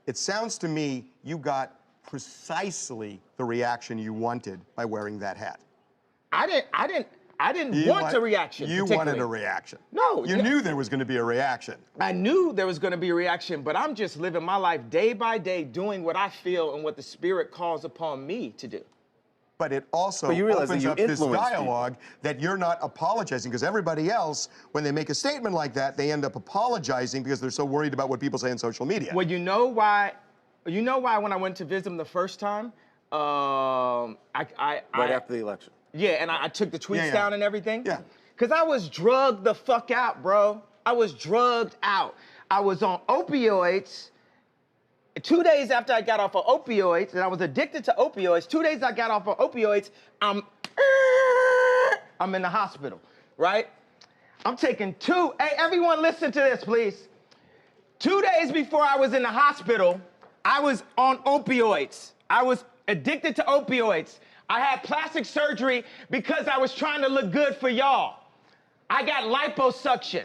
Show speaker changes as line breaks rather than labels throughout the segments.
It sounds to me you got precisely the reaction you wanted by wearing that hat.
I didn't want a reaction.
You wanted a reaction.
No.
You knew there was going to be a reaction.
I knew there was going to be a reaction, but I'm just living my life day by day, doing what I feel and what the Spirit calls upon me to do.
But it also opens up this dialogue that you're not apologizing, because everybody else, when they make a statement like that, they end up apologizing because they're so worried about what people say on social media.
Well, you know why? You know why when I went to visit him the first time,
right after the election.
Yeah, and I took the tweets down and everything.
Yeah.
Because I was drugged the fuck out, bro. I was drugged out. I was on opioids. 2 days after I got off of opioids, and I was addicted to opioids, 2 days I got off of opioids, I'm in the hospital, right? I'm taking hey, everyone listen to this, please. 2 days before I was in the hospital, I was on opioids. I was addicted to opioids. I had plastic surgery because I was trying to look good for y'all. I got liposuction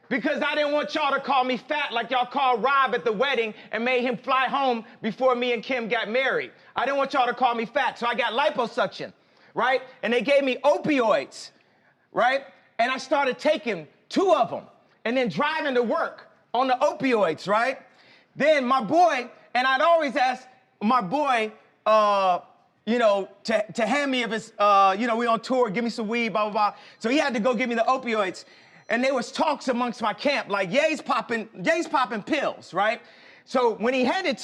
because I didn't want y'all to call me fat like y'all called Rob at the wedding and made him fly home before me and Kim got married. I didn't want y'all to call me fat, so I got liposuction, right? And they gave me opioids, right? And I started taking 2 of them and then driving to work on the opioids, right? Then my boy, and I'd always ask my boy, you know, to hand me if it's, you know, we on tour, give me some weed, blah, blah, blah. So he had to go give me the opioids. And there was talks amongst my camp, like, Ye's popping pills, right? So when he handed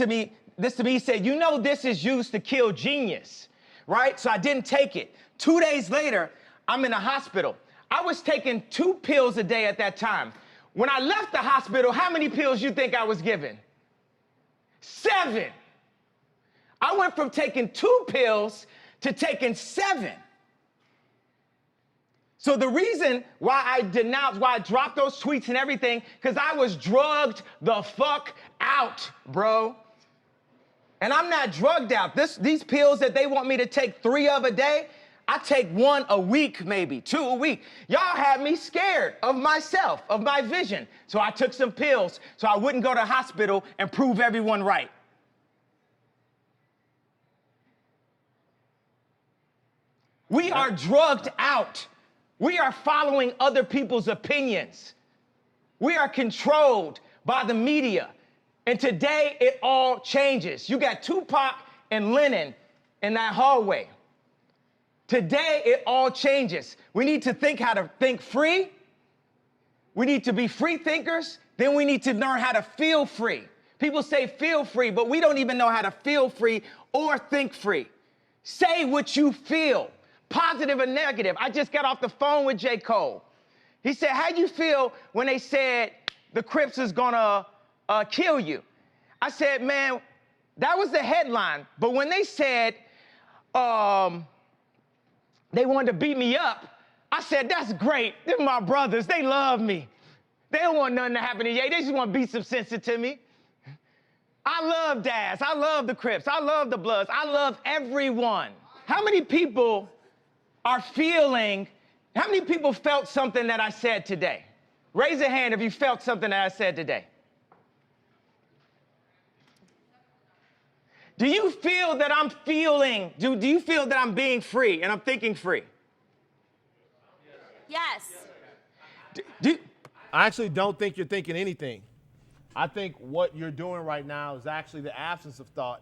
this to me, he said, you know this is used to kill genius, right? So I didn't take it. 2 days later, I'm in the hospital. I was taking 2 pills a day at that time. When I left the hospital, how many pills you think I was given? 7. I went from taking 2 pills to taking 7. So the reason why I denounced, why I dropped those tweets and everything, because I was drugged the fuck out, bro. And I'm not drugged out. These pills that they want me to take 3 of a day, I take 1 a week, maybe 2 a week. Y'all had me scared of myself, of my vision. So I took some pills so I wouldn't go to the hospital and prove everyone right. We are drugged out. We are following other people's opinions. We are controlled by the media. And today, it all changes. You got Tupac and Lennon in that hallway. Today, it all changes. We need to think how to think free. We need to be free thinkers. Then we need to learn how to feel free. People say feel free, but we don't even know how to feel free or think free. Say what you feel. Positive or negative. I just got off the phone with J. Cole. He said, how you feel when they said the Crips is gonna kill you? I said, man, that was the headline. But when they said they wanted to beat me up, I said, that's great. They're my brothers. They love me. They don't want nothing to happen to Ye. They just want to beat some sense into me. I love Daz. I love the Crips. I love the Bloods. I love everyone. How many people are feeling, how many people felt something that I said today? Raise a hand if you felt something that I said today. Do you feel that I'm feeling, do you feel that I'm being free and I'm thinking free?
Yes.
I actually don't think you're thinking anything. I think what you're doing right now is actually the absence of thought.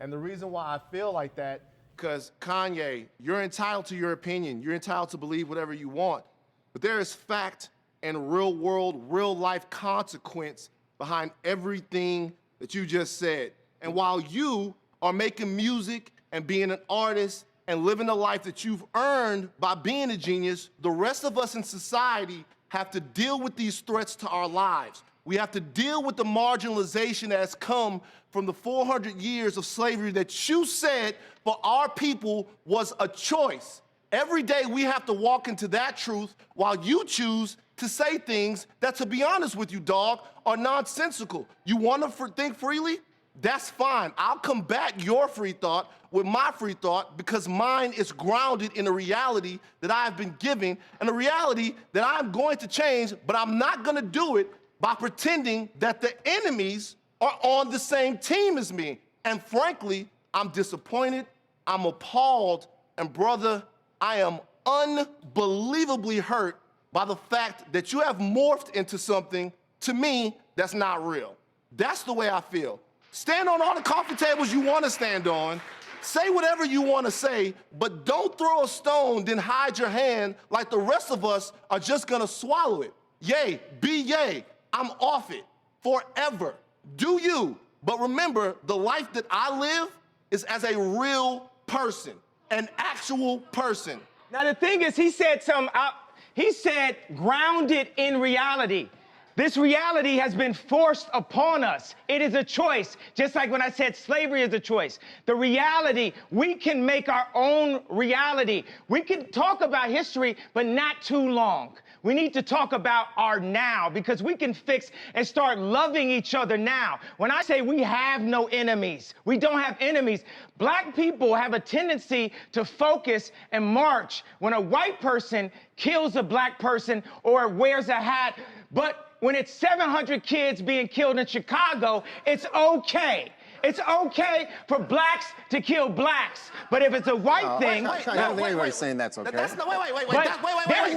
And the reason why I feel like that, because Kanye, you're entitled to your opinion. You're entitled to believe whatever you want. But there is fact and real world, real life consequence behind everything that you just said. And while you are making music and being an artist and living the life that you've earned by being a genius, the rest of us in society have to deal with these threats to our lives. We have to deal with the marginalization that has come from the 400 years of slavery that you said for our people was a choice. Every day we have to walk into that truth while you choose to say things that, to be honest with you, dog, are nonsensical. You want to think freely? That's fine. I'll combat your free thought with my free thought because mine is grounded in a reality that I have been given and a reality that I'm going to change, but I'm not going to do it by pretending that the enemies are on the same team as me. And frankly, I'm disappointed, I'm appalled, and brother, I am unbelievably hurt by the fact that you have morphed into something, to me, that's not real. That's the way I feel. Stand on all the coffee tables you want to stand on, say whatever you want to say, but don't throw a stone, then hide your hand like the rest of us are just gonna swallow it. Yay, be yay, I'm off it, forever. Do you, but remember, the life that I live is as a real person, an actual person.
Now the thing is, he said grounded in reality. This reality has been forced upon us. It is a choice, just like when I said slavery is a choice. The reality, we can make our own reality. We can talk about history, but not too long. We need to talk about our now, because we can fix and start loving each other now. When I say we have no enemies, we don't have enemies. Black people have a tendency to focus and march when a white person kills a black person or wears a hat, but when it's 700 kids being killed in Chicago, it's okay. It's okay for blacks to kill blacks. But if it's a white thing...
I don't think anybody's saying that's okay.
There's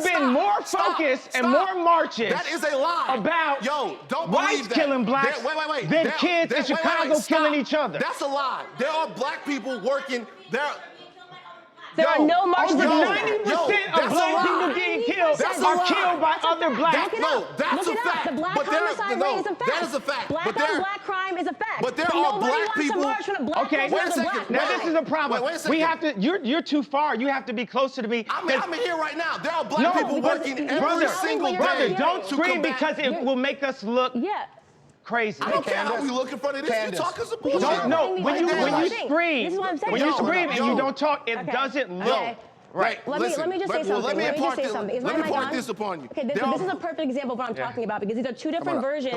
been more focus and more marches
that is a lie.
About
don't
whites killing blacks than kids in Chicago killing each other.
That's a lie. There are black people working...
There are no marches.
90% of black people getting killed are killed by other blacks.
No, that's a fact.
The black homicide rate is a fact.
That is a fact.
Black on black crime is a fact.
But there are black people.
Okay,
wait a second.
Now this is a problem.
Wait a second.
We have to. You're too far. You have to be closer to me.
I'm here right now. There are black people working every single day.
Brother, don't scream because it will make us look. Crazy.
I don't care how we look in front of this. You're talking some bullshit.
No, when you scream,
this is what I'm saying.
when you scream and you don't talk, it doesn't look right.
Let me just say something.
Let me impart this upon you.
Okay, this is a perfect example of what I'm talking about, because these are two different versions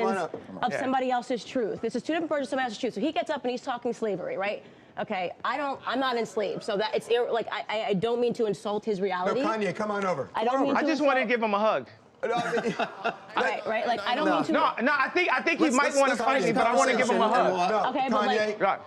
of somebody else's truth. This is two different versions of somebody else's truth. So he gets up and he's talking slavery, right? Okay, I'm not enslaved, so that it's like I don't mean to insult his reality.
No, Kanye, come on over.
I just wanted to give him a hug.
Right. Like I don't mean to.
No. I think he might want to fight me, but I want to give him a hug.
Okay, but like.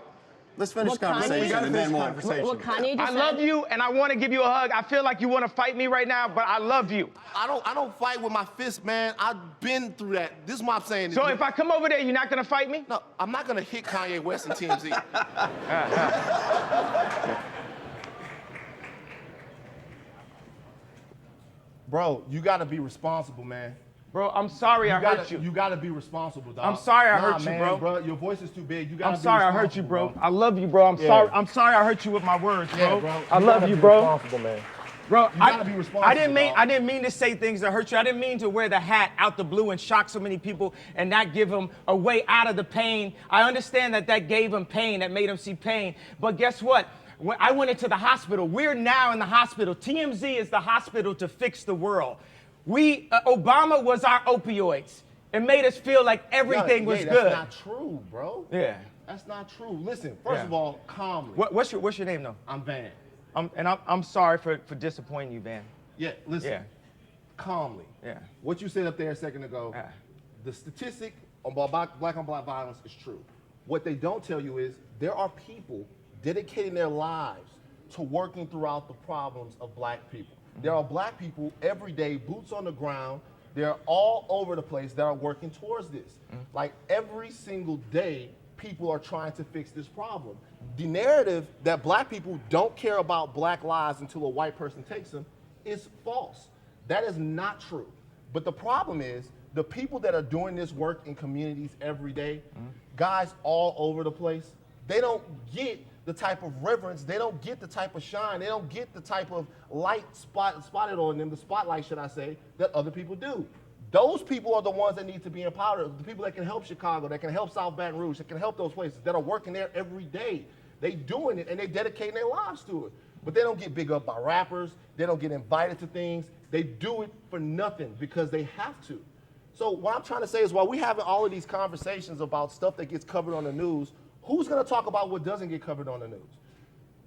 Let's finish the conversation and then we'll...
What Kanye just
I love you, and I want to give you a hug. I feel like you want to fight me right now, but I love you.
I don't fight with my fist, man. I've been through that. This is what I'm saying.
So if I come over there, you're not going to fight me?
No, I'm not going to hit Kanye West and TMZ. Bro, you got to be responsible, man.
Bro, I'm sorry I hurt you.
You got to be responsible, dog.
I'm sorry I hurt you, bro.
Your voice is too big. You got to be responsible.
I'm sorry I hurt you, bro. I love you, bro. I'm sorry I hurt you with my words, bro. I love you, bro.
Responsible, man.
Bro,
you gotta be responsible.
I didn't mean to say things that hurt you. I didn't mean to wear the hat out the blue and shock so many people and not give them a way out of the pain. I understand that gave him pain, that made him see pain. But guess what? When I went into the hospital. We're now in the hospital. TMZ is the hospital to fix the world. Obama was our opioids. It made us feel like everything was good.
That's not true, bro.
Yeah.
That's not true. Listen, first of all, calmly.
What's your name, though?
I'm Van.
I'm sorry for disappointing you, Van.
Yeah, listen. Calmly.
Yeah.
What you said up there a second ago, the statistic about black on black violence is true. What they don't tell you is there are people dedicating their lives to working throughout the problems of black people. There are black people every day, boots on the ground. They're all over the place that are working towards this. Like every single day, people are trying to fix this problem. The narrative that black people don't care about black lives until a white person takes them is false. That is not true. But the problem is the people that are doing this work in communities every day, guys all over the place, they don't get the type of reverence, they don't get the type of shine, they don't get the type of light spotted on them, the spotlight, should I say, that other people do. Those people are the ones that need to be empowered, the people that can help Chicago, that can help South Baton Rouge, that can help those places, that are working there every day. They doing it and they dedicating their lives to it. But they don't get big up by rappers, they don't get invited to things, they do it for nothing because they have to. So what I'm trying to say is while we're having all of these conversations about stuff that gets covered on the news, who's gonna talk about what doesn't get covered on the news?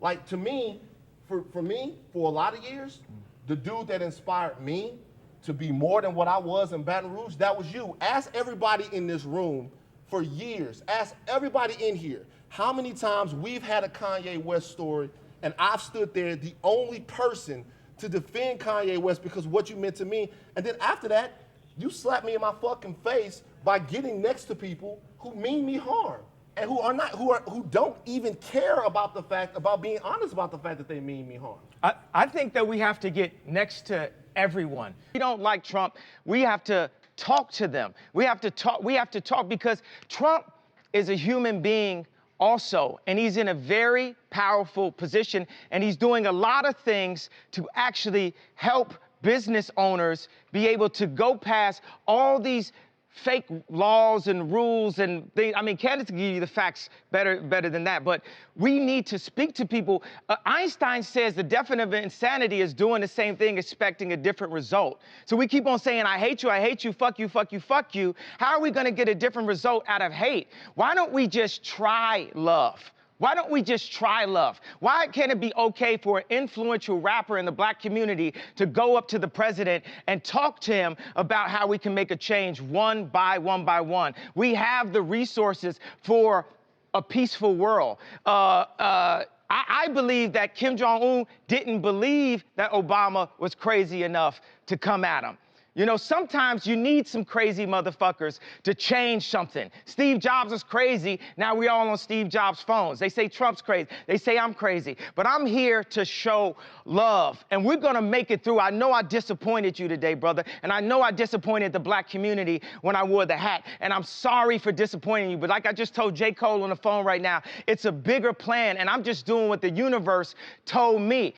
Like to me, for a lot of years, the dude that inspired me to be more than what I was in Baton Rouge, that was you. Ask everybody in this room for years. Ask everybody in here how many times we've had a Kanye West story and I've stood there, the only person to defend Kanye West because what you meant to me. And then after that, you slap me in my fucking face by getting next to people who mean me harm and who don't even care about being honest about the fact that they mean me harm.
I think that we have to get next to everyone. If we don't like Trump, we have to talk to them. We have to talk because Trump is a human being also, and he's in a very powerful position, and he's doing a lot of things to actually help business owners be able to go past all these fake laws and rules and things. I mean, candidates can give you the facts better than that, but we need to speak to people. Einstein says the definition of insanity is doing the same thing, expecting a different result. So we keep on saying, I hate you, fuck you, fuck you, fuck you. How are we gonna get a different result out of hate? Why don't we just try love? Why don't we just try love? Why can't it be okay for an influential rapper in the black community to go up to the president and talk to him about how we can make a change one by one? We have the resources for a peaceful world. I believe that Kim Jong-un didn't believe that Obama was crazy enough to come at him. You know, sometimes you need some crazy motherfuckers to change something. Steve Jobs was crazy. Now we all on Steve Jobs' phones. They say Trump's crazy. They say I'm crazy. But I'm here to show love, and we're gonna make it through. I know I disappointed you today, brother, and I know I disappointed the black community when I wore the hat, and I'm sorry for disappointing you. But like I just told J. Cole on the phone right now, it's a bigger plan, and I'm just doing what the universe told me.